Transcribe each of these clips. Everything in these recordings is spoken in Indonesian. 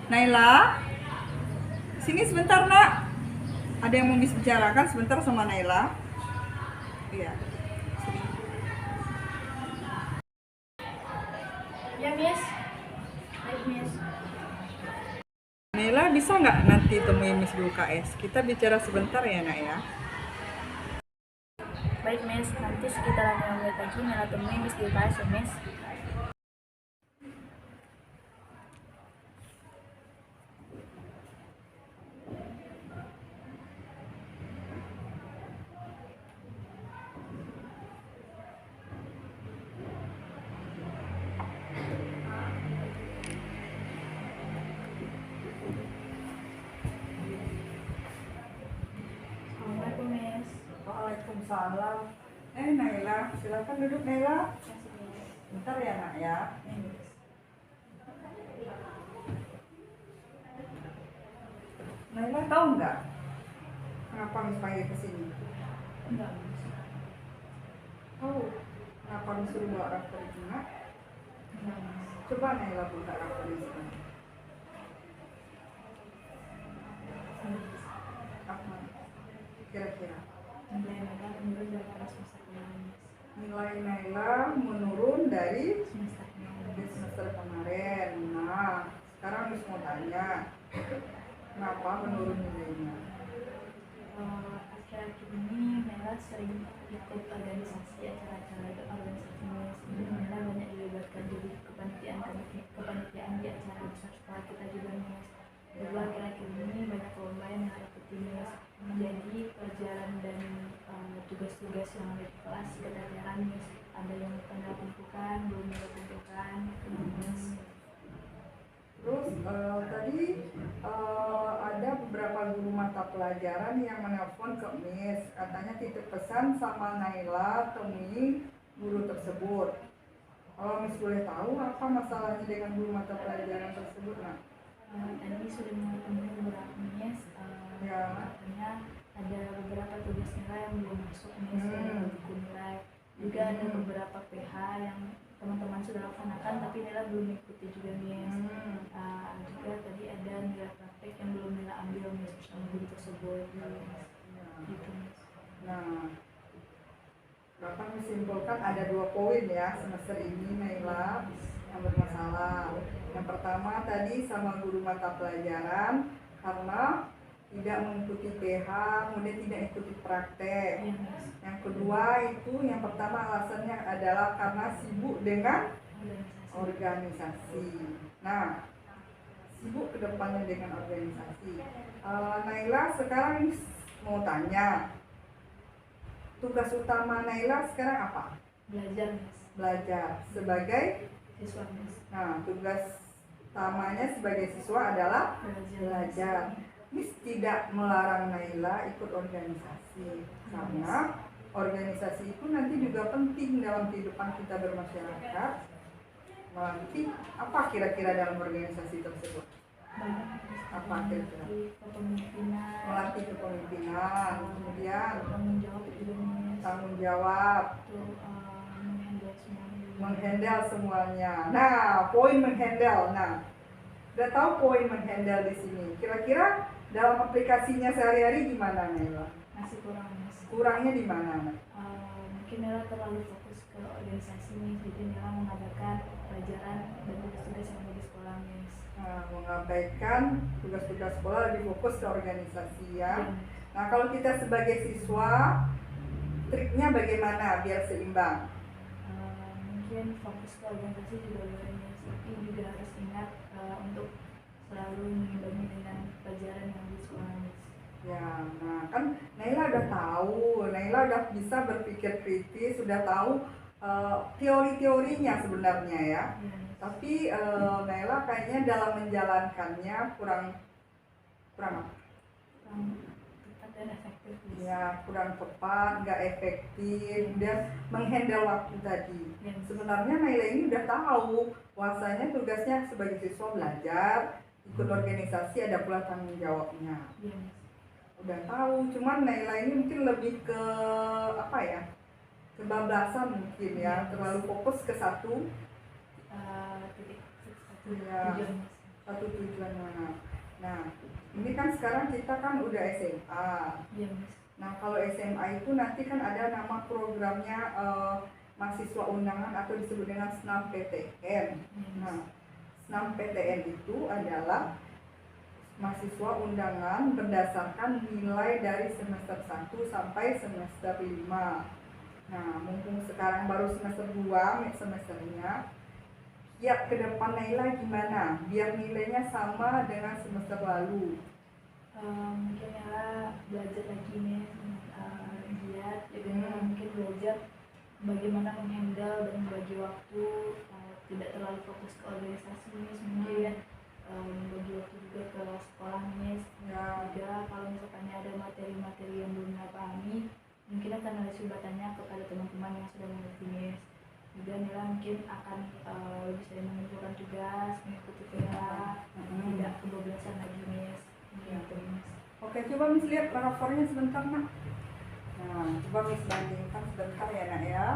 Naila, sini sebentar nak. Ada yang mau bicarakan sebentar sama Naila. Iya. Sini. Ya, Miss. Baik, Miss. Naila bisa nggak nanti temui Miss di UKS? Kita bicara sebentar ya nak ya. Baik, Miss. Nanti sekitaran 5 menit lagi Nela temui Miss di UKS ya, Miss. Assalamualaikum, Miss. Waalaikumsalam. Naila, silakan duduk Naila. Bentar ya nak ya. Naila tahu nggak kenapa Miss panggil ke sini? Enggak, Miss. Tahu kenapa Miss suruh bawa rapor itu nak? Enggak, Miss. Coba Naila buka rapor itu. Apa? Kira-kira Nilai Nela menurun dari atas semester kemarin, Miss. nilai Naila menurun dari Semester kemarin. semester kemarin. Nah, sekarang Miss mau tanya, kenapa menurun nilainya? Akhir-akhir ini Nela sering ikut organisasi acara-acara organisasi, Miss. Nela banyak dilibatkan jadi kepanitiaan di acara besar sekolah kita juga, Miss. Kedua, akhir-akhir ini banyak lomba yang Nela ikuti, Miss. Jadi pelajaran dan tugas-tugas yang ada di kelas keteteran, Miss. Ada yang Nela kumpulkan, belum Nela kumpulkan, Miss. Terus tadi ada beberapa guru mata pelajaran yang menelpon ke Miss, katanya titip pesan sama Naila temui guru tersebut. Kalau Miss boleh tahu apa masalahnya dengan guru mata pelajaran tersebut, nak? Tadi sudah menghubungi beberapa, Miss. Ya. Katanya ada beberapa tugas nilai yang belum masuk, Miss, dari buku nilai. Juga ada beberapa PH yang teman-teman sudah laksanakan tapi Nela belum ikuti juga, Miss. Juga tadi ada nilai praktek yang belum Nela ambil, Miss, bersama guru tersebut, Miss. Gitu, Miss. Nah, Bapak menyimpulkan ada 2 poin ya semester ini Naila yang bermasalah. Yang pertama tadi sama guru mata pelajaran karena tidak mengikuti PH, kemudian tidak ikuti praktek. Iya, Miss. Yang kedua itu, yang pertama alasannya adalah karena sibuk dengan organisasi. Nah, sibuk kedepannya dengan organisasi. Naila sekarang mau tanya, tugas utama Naila sekarang apa? Belajar, Miss. Belajar sebagai Siswa, Miss. Nah, tugas utamanya sebagai siswa adalah Belajar. belajar. Miss tidak melarang Naila ikut organisasi karena organisasi itu nanti juga penting dalam kehidupan kita bermasyarakat. Nanti apa kira-kira dalam organisasi tersebut? Banyak, Apa kira-kira? kepemimpinan, Melatih kepemimpinan, kemudian tanggung jawab juga, Miss. tanggung jawab, Untuk menghandle semuanya. menghandle semuanya. Nah, poin menghandle. Nah, udah tahu poin menghandle di sini. Kira-kira dalam aplikasinya sehari-hari gimana Naila? Masih kurang, Miss. Kurangnya di mana? Mungkin Nela terlalu fokus ke organisasi, Miss. Jadi Nela mengabaikan pelajaran dan tugas-tugas yang ada di sekolah, Miss. Nah, mengabaikan tugas-tugas sekolah, lebih fokus ke organisasi ya. Iya, Miss. Nah, kalau kita sebagai siswa, triknya bagaimana biar seimbang? Mungkin fokus ke organisasi juga boleh, Miss. Tapi juga harus ingat untuk selalu mengimbangi dengan pelajaran yang di sekolah, Miss. Ya, nah kan Naila udah tahu, Naila udah bisa berpikir kritis, sudah tahu teori-teorinya sebenarnya ya. Iya, Miss. Tapi Naila kayaknya dalam menjalankannya kurang apa? Kurang tepat dan efektif, Miss. Ya, kurang tepat, nggak efektif, dan menghandle waktu tadi. Iya. Sebenarnya Naila ini udah tahu bahwasanya tugasnya sebagai siswa belajar, ikut organisasi, ada pula tanggung jawabnya. Iya, Miss. Udah tahu, cuman Naila ini mungkin lebih ke apa ya, kebablasan mungkin ya, terlalu fokus ke satu Titik satu Iya. tujuan, Miss. satu tujuan mana. Nah, ini kan sekarang kita kan udah SMA. Iya, Miss. Nah, kalau SMA itu nanti kan ada nama programnya mahasiswa undangan atau disebut dengan SNAM PTN. Nah, SNAM PTN itu adalah mahasiswa undangan berdasarkan nilai dari semester 1 sampai semester 5. Nah, mumpung sekarang baru semester 2, mid semesternya, ya ke depan Naila gimana? Biar nilainya sama dengan semester lalu. Mungkin Nela belajar lagi nih, giat, jadi mungkin belajar bagaimana menghandle dan membagi waktu, tidak terlalu fokus ke organisasi Miss, mungkin membagi waktu juga ke sekolah Miss. Ya. Juga kalau misalkan ada materi-materi yang belum Nela pahami, mungkin akan Nela coba tanya kepada teman-teman yang sudah mengerti Miss. Juga Nela mungkin akan lebih sering mengumpulkan tugas, mengikuti PA, tidak kebablasan lagi Miss. Gitu, Miss. Oke, coba Miss lihat rapornya sebentar nak. Nah, coba Miss bandingkan sebentar ya nak ya.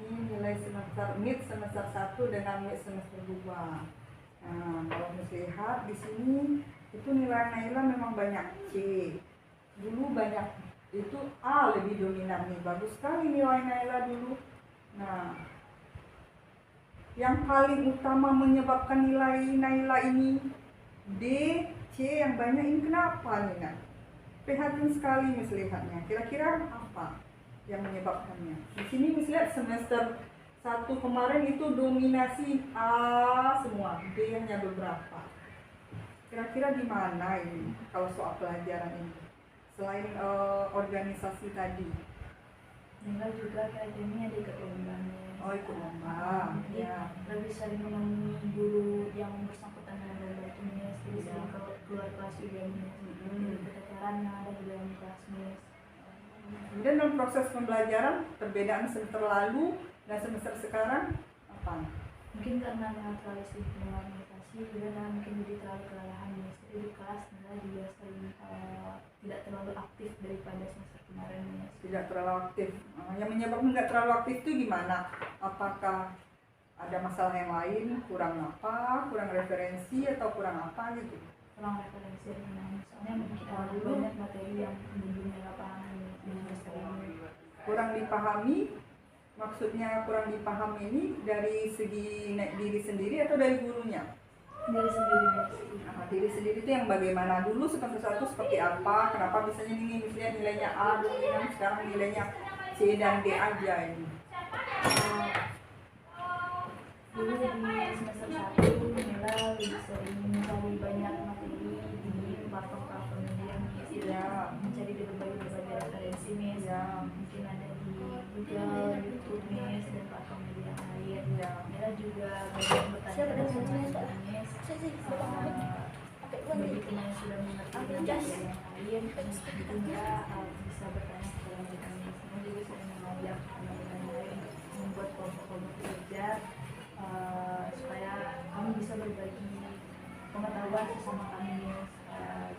Ini nilai semester mid semester 1 dengan mid semester 2. Nah, kalau Miss lihat di sini itu nilai Naila memang banyak C. Dulu banyak itu A lebih dominan nih. Bagus sekali nilai Naila dulu. Nah, yang paling utama menyebabkan nilai Naila ini D, C yang banyak ini kenapa nih nak? Prihatin sekali Miss lihatnya. Kira-kira apa yang menyebabkannya? Di sini Miss lihat semester 1 kemarin itu dominasi A semua, D hanya beberapa. Kira-kira di mana ini kalau soal pelajaran ini? Selain organisasi tadi. Nela juga kayak ini ada ikut lomba Miss. Oh, ikut lomba. Jadi Ya. lebih sering menemui guru yang bersangkutan dengan lomba itu Miss. Jadi sering keluar kelas juga Miss. Pelajaran yang ada di dalam kelas Miss. Kemudian dalam proses pembelajaran, perbedaan semester lalu dan semester sekarang apa? Mungkin karena Nela terlalu sibuk dengan organisasi, juga Nela mungkin jadi terlalu kelelahan Miss. Jadi di kelas Nela juga sering tidak terlalu aktif daripada semester kemarin Miss. Tidak terlalu aktif. Yang menyebabkan tidak terlalu aktif itu gimana? Apakah ada masalah yang lain? Kurang apa? Kurang referensi atau kurang apa gitu? Kurang referensi dengan soalnya mungkin banyak materi yang belum Nela pahami di semester ini. Kurang dipahami, maksudnya kurang dipahami ini dari segi diri sendiri atau dari gurunya? Dari sendiri Miss. Nah, diri sendiri itu yang bagaimana dulu semester 1 seperti apa? Kenapa misalnya ini misalnya nilainya A dominan, sekarang nilainya C dan D aja ini? Dulu di semester 1 Nela lebih sering mencari banyak materi di platform-platform media Miss. Ya. Mencari di berbagai referensi Miss. Ya. Mungkin ada di Google, YouTube Miss, dan platform media lain. Ya. Nela juga banyak bertanya dengan teman-teman Miss. Begitu Nela sudah mengerti dengan materi yang lain, begitu Nela bisa bertanya kepada mereka Miss. Nela juga sering mengajak teman-teman lain untuk membuat kelompok-kelompok belajar supaya kami bisa berbagi pengetahuan sesama kami Miss.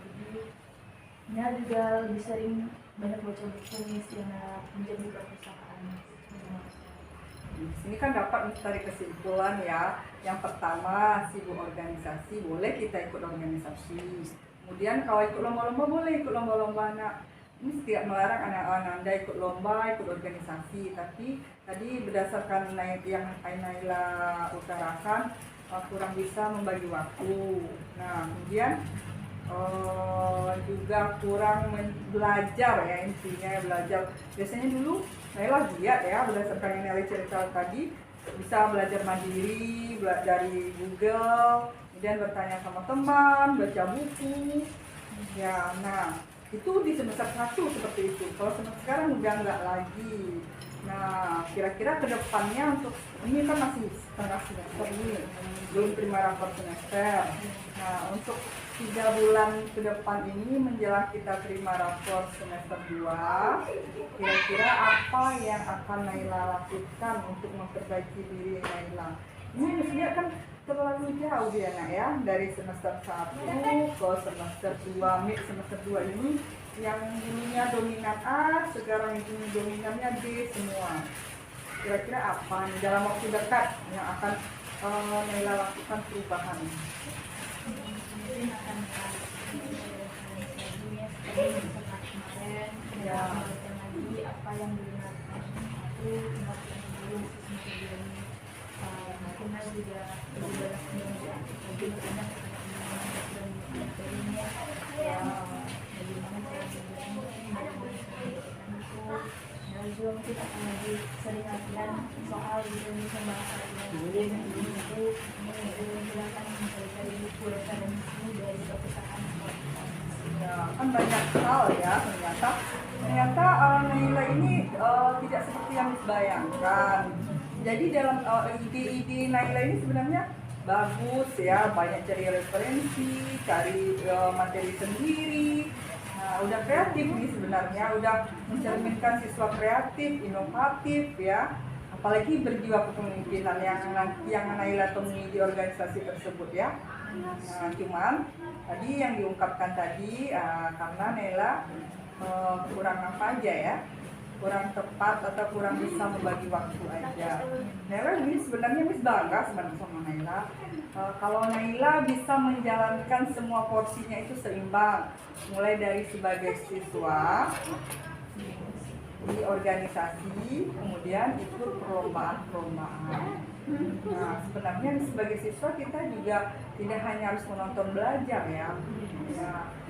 Jadi Nela juga lebih sering banyak baca buku Miss yang menjadi perpustakaan Miss. Di sini kan dapat mencari kesimpulan ya. Yang pertama, sibuk organisasi, boleh kita ikut organisasi. Kemudian kalau ikut lomba-lomba, boleh ikut lomba-lomba. Nah, ini tidak melarang anak-anak Anda ikut lomba, ikut organisasi. Tapi tadi berdasarkan yang Naila utarakan, kurang bisa membagi waktu. Nah, kemudian juga kurang belajar ya, intinya belajar. Biasanya dulu Naila giat ya, berdasarkan yang Naila cerita tadi, bisa belajar mandiri, dari Google, kemudian bertanya sama teman, baca buku. Ya, nah itu di semester 1 seperti itu. Kalau semester sekarang udah enggak lagi. Nah, kira-kira kedepannya untuk ini kan masih setengah semester ini, belum terima rapor semester. Nah, untuk 3 bulan ke depan ini menjelang kita terima rapor semester 2, kira-kira apa yang akan Naila lakukan untuk memperbaiki diri Naila? Ini mestinya kan terlalu jauh dia nak ya, dari semester 1 ke semester 2, mid semester 2 ini yang dulunya dominan A, sekarang ini dominannya D semua. Kira-kira apa nih dalam waktu dekat yang akan Naila lakukan perubahan? Mungkin akan setelah kemarin Ya. melakukan lagi apa yang dilakukan aku melakukan dulu sebelum mungkin juga lebih banyak belajar lebih banyak dan darinya Ya. bagaimana cara itu dan juga mungkin akan lebih sering latihan soal Indonesia bahasa itu silakan mencari buku referensi dari perpustakaan Ya, kan banyak hal ya ternyata Naila ini tidak seperti yang dibayangkan. Jadi dalam ide-ide Naila ini sebenarnya bagus ya, banyak cari referensi, cari materi sendiri. Nah, udah kreatif nih sebenarnya, udah mencerminkan siswa kreatif, inovatif ya. Apalagi berjiwa kepemimpinan yang Naila temui di organisasi tersebut ya. Nah, cuman tadi yang diungkapkan tadi karena Naila kurang apa aja ya, kurang tepat atau kurang bisa membagi waktu aja. Naila ini sebenarnya bangga sebenarnya sama Naila. Kalau Naila bisa menjalankan semua porsinya itu seimbang, mulai dari sebagai siswa di organisasi, kemudian ikut perlombaan-perlombaan. Nah, sebenarnya sebagai siswa kita juga tidak hanya harus menonton belajar ya.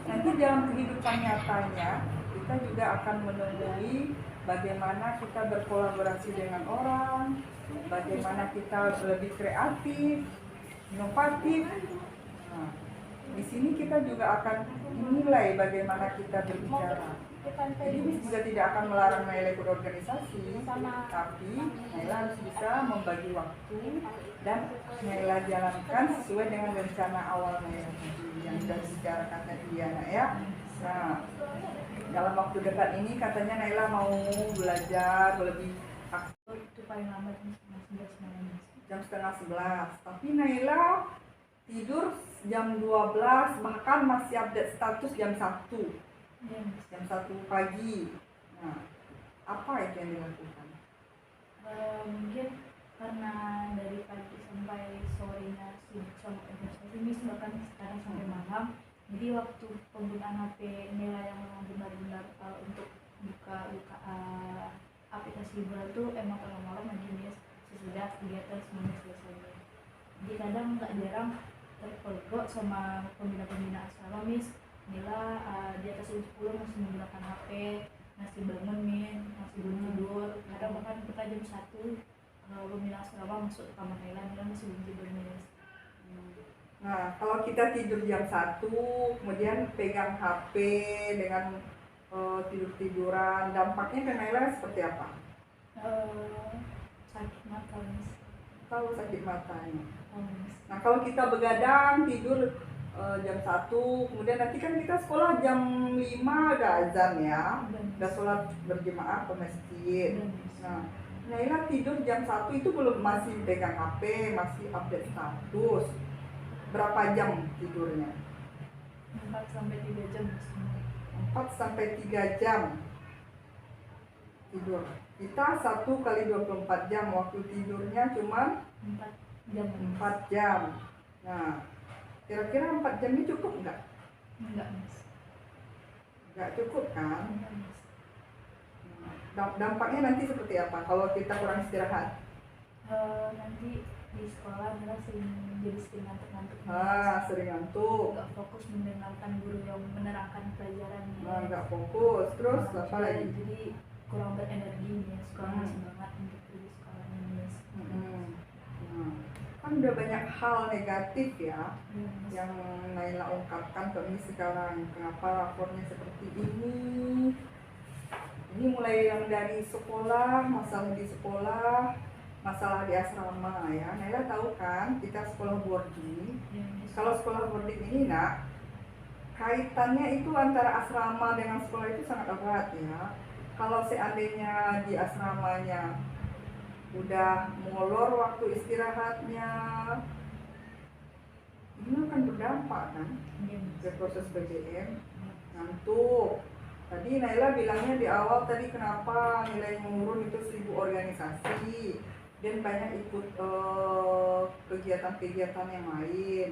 Nanti dalam kehidupan nyatanya kita juga akan menemui bagaimana kita berkolaborasi dengan orang, bagaimana kita lebih kreatif, inovatif. Nah, di sini kita juga akan menilai bagaimana kita berbicara. Jadi Miss juga tidak akan melarang Naila ikut organisasi, tapi Naila harus bisa membagi waktu dan Naila jalankan sesuai dengan rencana awal Naila yang sudah dibicarakan tadi ya, Nak ya. Nah, dalam waktu dekat ini katanya Naila mau belajar lebih aktif. itu paling lambat Jam setengah 11, tapi Naila tidur jam 12, bahkan masih update status jam 1. Jam 1 pagi. Nah, apa itu yang dilakukan? Mungkin karena dari pagi sampai sorenya sibuk sama organisasi Miss, bahkan sekarang sampai malam, jadi waktu penggunaan HP Nela yang memang benar-benar untuk buka aplikasi Braille itu emang kalau malam lagi Miss, sesudah kegiatan semuanya selesai. Jadi kadang nggak jarang terpeluk sama pembina-pembina asrama Miss, Nila di atas jam 10 masih menggunakan HP, masih bangun Min, masih belum tidur. Kadang bahkan kita jam 1 pembina asrama masuk ke kamar Nila masih belum tidur Miss. Nah, kalau kita tidur jam 1, kemudian pegang HP dengan tidur-tiduran, dampaknya ke Naila seperti apa? Sakit mata Miss. Tahu sakit matanya. Miss. Nah, kalau kita begadang tidur jam 1, kemudian nanti kan kita sekolah jam 5 udah azan ya, udah sholat berjemaah ke masjid. Nah, Naila tidur jam 1 itu belum, masih pegang HP, masih update status. Berapa jam tidurnya? 4-3 jam. 4-3 jam tidur. Kita 1 kali 24 jam, waktu tidurnya cuma 4 jam. Nah, kira-kira 4 jam ini cukup nggak? Enggak Miss. Nggak cukup kan? Dampaknya nanti seperti apa kalau kita kurang istirahat? Nanti di sekolah Nila jadi sering ngantuk-ngantuk. Sering ngantuk. Nggak fokus mendengarkan guru yang menerangkan pelajarannya. Nggak fokus. Terus apa lagi? Jadi kurang berenergi Miss, kurang semangat untuk pergi sekolah Miss. Kan udah banyak hal negatif ya yang Naila ungkapkan ke Miss sekarang. Kenapa lapornya seperti ini? Ini mulai yang dari sekolah, masalah di sekolah, masalah di asrama ya. Naila tahu kan kita sekolah boarding. Kalau sekolah boarding ini Nak, kaitannya itu antara asrama dengan sekolah itu sangat erat ya. Kalau seandainya di asramanya udah molor waktu istirahatnya, ini akan berdampak kan ke proses PBM, ngantuk. Tadi Naila bilangnya di awal tadi kenapa nilai menurun itu 1000 organisasi. dan banyak ikut kegiatan-kegiatan yang lain.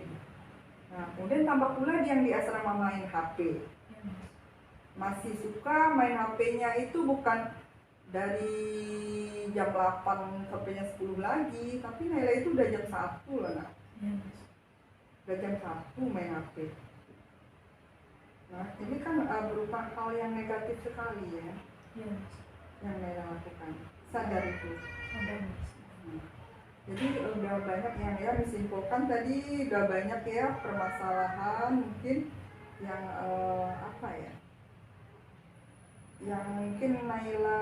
Nah, kemudian tambah pula yang di asrama main HP. Ya, Mas. Masih suka main HP-nya itu bukan dari jam 8 sampai jam 10 lagi, tapi Naila itu udah jam 1 lah, nak. Ya, Mas. Udah jam 1 main HP. Nah, ini kan berupa hal yang negatif sekali ya, Ya, Mas. yang Naila lakukan. Sadar itu. Ada, Mas. Jadi udah banyak yang ya disimpulkan tadi, udah banyak ya permasalahan mungkin yang apa ya, yang mungkin Naila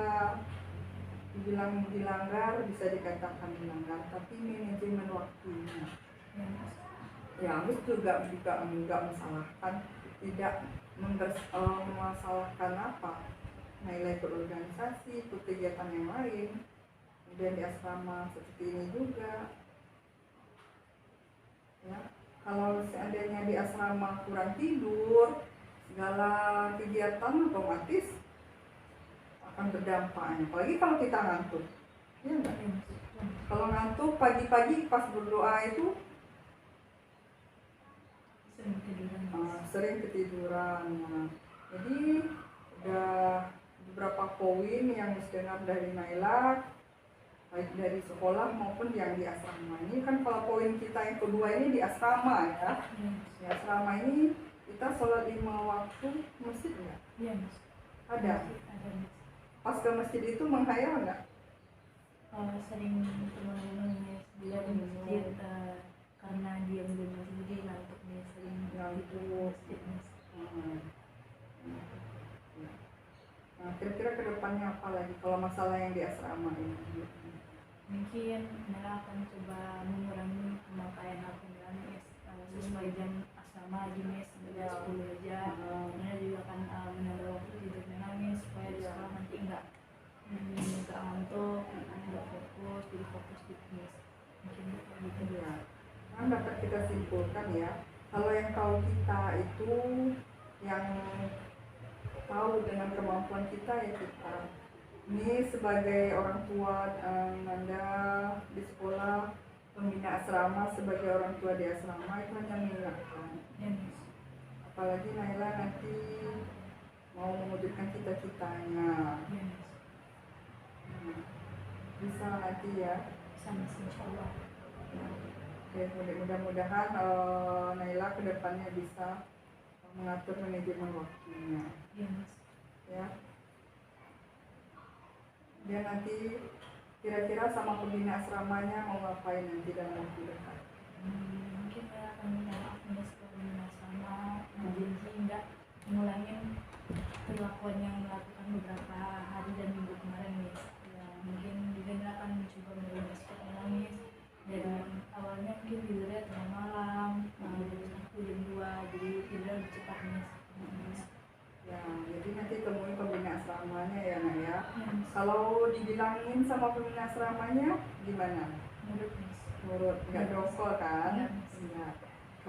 dibilang dilanggar, bisa dikatakan dilanggar, tapi manajemen waktunya. Ya, Mas. Ya, Agus juga enggak mesalahkan, tidak memasalahkan apa, Naila ikut organisasi, ikut kegiatan yang lain, kemudian di asrama seperti ini juga. Ya, kalau seandainya di asrama kurang tidur, segala kegiatan otomatis akan berdampaknya. Apalagi kalau kita ngantuk, ya enggak? Ya, Mas. Ya, Mas. Kalau ngantuk pagi-pagi pas berdoa itu Sering ketiduran, Mas. sering ketiduran. Nah, jadi udah beberapa poin yang dengar dari Naila, baik dari sekolah maupun yang di asrama. Ini kan kalau poin kita yang kedua ini di asrama ya. Ya, Mas. Di asrama ini kita sholat 5 waktu masjid nggak? Ya, Mas. Ada. Ada, Mas. Pas ke masjid itu menghayal nggak? Sering teman-teman Mas bila di masjid karena dia belum masih jadi ngantuk nih, sering Ngantuk. di masjid, Mas. Nah, kira-kira kedepannya apa lagi kalau masalah yang di asrama ini? Mungkin Nela akan coba mengurangi pemakaian HP Nela, Mas, sesuai jam asrama lagi, Mas, sampai jam 10 aja. Nela juga akan menambah waktu tidur Nela, Mas, supaya di sekolah nanti enggak ngantuk, enggak fokus, jadi fokus gitu, Mas. Mungkin gitu. Ya, kan dapat kita simpulkan ya, kalau yang tahu kita itu yang tahu dengan kemampuan kita ya kita. Ini sebagai orang tua Anda di sekolah, pembina asrama sebagai orang tua di asrama itu hanya mengingatkan. Ya, Mas. Apalagi Naila nanti mau mewujudkan cita-citanya. Ya, Mas. Bisa nanti ya. Sama insyaallah. Oke, mudah-mudahan Naila kedepannya bisa mengatur manajemen waktunya. Ya, Mas. Ya. Dia nanti kira-kira sama pembina asramanya mau ngapain nanti dalam waktu dekat? Mungkin saya akan minta maaf Mas ke pembina asrama, janji enggak ngulangin perlakuan yang melakukan beberapa hari dan minggu kemarin, Mas. Ya, mungkin juga Nela akan mencoba merubah sikap Nela, Mas. Dari awalnya mungkin tidurnya tengah malam, jam 1, jam 2, jadi tidurnya lebih cepat, Mas. Ya, jadi nanti temui pembina asramanya ya Nak ya. Ya, Mas. Kalau dibilangin sama pembina asramanya gimana? Menurut Mas. Nurut, nggak dongkol kan? Iya, Mas. Iya.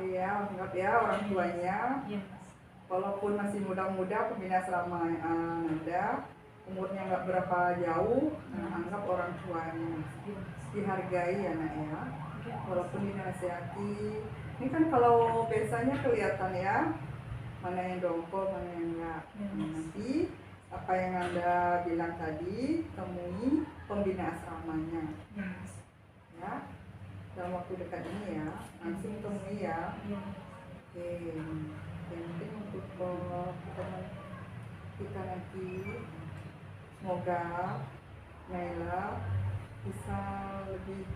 Iya, anggap ya orang tuanya. Iya, Mas. Walaupun masih muda-muda pembina asrama Anda, umurnya nggak berapa jauh, anggap orang tuanya. Iya, Mas. Dihargai ya Nak ya. Oke, Walaupun dinasihati. Ini kan kalau biasanya kelihatan ya, mana yang dongkol, mana yang enggak. Ya, Nah, Mas. nanti apa yang Anda bilang tadi, temui pembina asramanya Ya, Mas. ya, dalam waktu dekat ini ya, langsung temui ya. Iya, Mas. Oke, yang penting untuk teman kita nanti, semoga Naila bisa lebih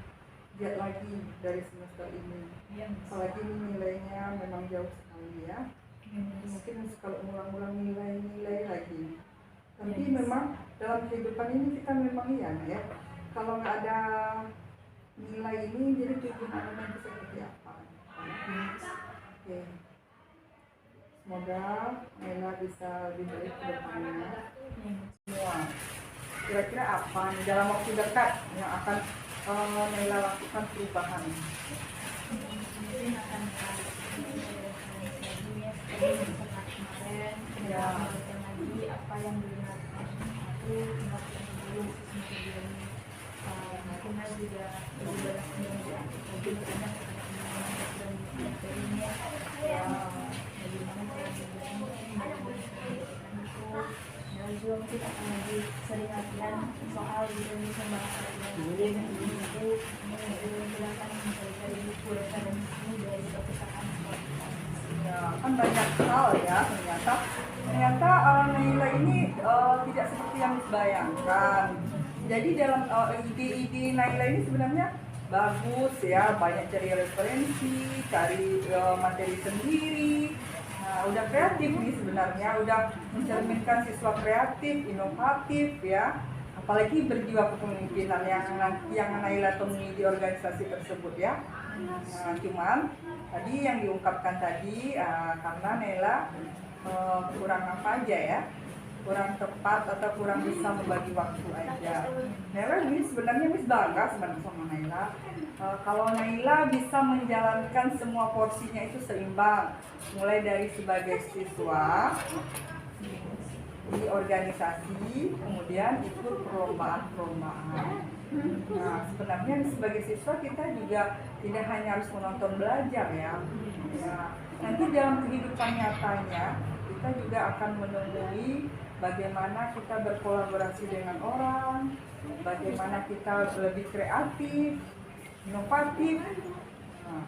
giat lagi dari semester ini. Iya, Mas. Apalagi ini nilainya memang jauh sekali ya. Iya, Mas. Mungkin kalau ulang-ulang nilai-nilai lagi. Tapi Yes. memang dalam kehidupan ini kita memang iya ya. Kalau nggak ada nilai ini, jadi tujuan Anda nanti seperti apa? Oke. Semoga Naila bisa lebih baik ke depannya. Iya, Mas. Semua. Kira-kira apa nih dalam waktu dekat yang akan Naila lakukan perubahan? Mungkin akan kemarin Ya. lagi apa yang dilakukan aku nggak belum semester ini Kita juga lebih banyak belajar lebih banyak dan materinya ya bagaimana cara dan juga mungkin akan lebih sering latihan soal gitu bisa bahasa buku menjelaskan dari buku dan ini dari perpustakaan sekolah. Ya, kan banyak hal ya ternyata Naila ini tidak seperti yang dibayangkan. Jadi dalam ide-ide Naila ini sebenarnya bagus ya, banyak cari referensi, cari materi sendiri. Nah, udah kreatif nih sebenarnya, udah mencerminkan siswa kreatif, inovatif ya. Apalagi berjiwa kepemimpinan yang Naila temui di organisasi tersebut ya. Nah, cuman tadi yang diungkapkan tadi karena Naila kurang apa aja ya, kurang tepat atau kurang bisa membagi waktu aja. Naila ini sebenarnya bangga sebenarnya sama Naila. Kalau Naila bisa menjalankan semua porsinya itu seimbang, mulai dari sebagai siswa di organisasi, kemudian ikut perlombaan. Nah, sebenarnya sebagai siswa kita juga tidak hanya harus menonton belajar ya. Nanti dalam kehidupan nyatanya kita juga akan menemui bagaimana kita berkolaborasi dengan orang, bagaimana kita lebih kreatif, inovatif. Nah,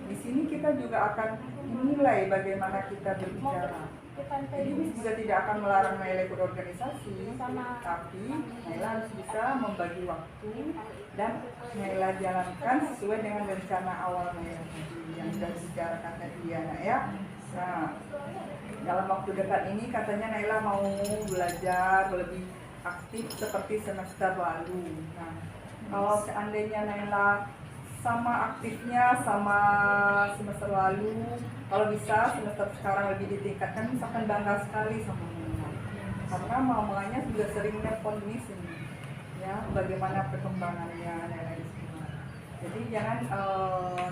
di sini kita juga akan menilai bagaimana kita berbicara. Jadi Miss juga tidak akan melarang Naila ikut organisasi, tapi Naila harus bisa membagi waktu dan Naila jalankan sesuai dengan rencana awal Naila tadi yang sudah dibicarakan tadi ya, Nak ya. Nah, dalam waktu dekat ini katanya Naila mau belajar lebih aktif seperti semester lalu. Nah, kalau seandainya Naila sama aktifnya sama semester lalu, kalau bisa semester sekarang lebih ditingkatkan, misalkan bangga sekali sama Naila. Karena mamanya juga sering nelpon di sini, ya bagaimana perkembangannya Naila di sini. Jadi jangan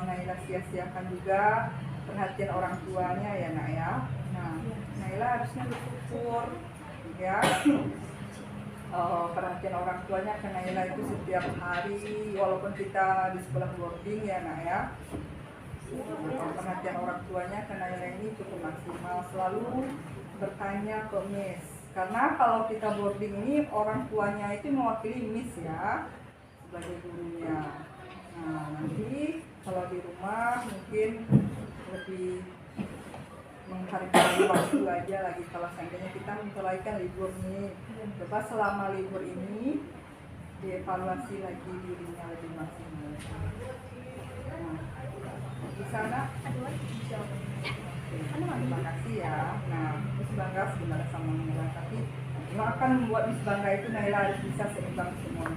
Naila sia-siakan juga perhatian orang tuanya ya Nak ya. Nah, Naila harusnya bersyukur ya. Perhatian orang tuanya ke Naila itu setiap hari, walaupun kita di sekolah boarding ya Nak ya. Perhatian orang tuanya ke Naila ini cukup maksimal, selalu bertanya ke Miss. Karena kalau kita boarding ini orang tuanya itu mewakili Miss ya sebagai gurunya. Nah, nanti kalau di rumah mungkin lebih menghargai waktu aja lagi kalau seandainya kita memperolehkan libur nih. Coba selama libur ini dievaluasi lagi dirinya lebih maksimal. Nah, di sana terima kasih ya. Nah, Miss bangga sebenarnya sama Naila, tapi yang akan membuat Miss bangga itu Naila harus bisa seimbang semua.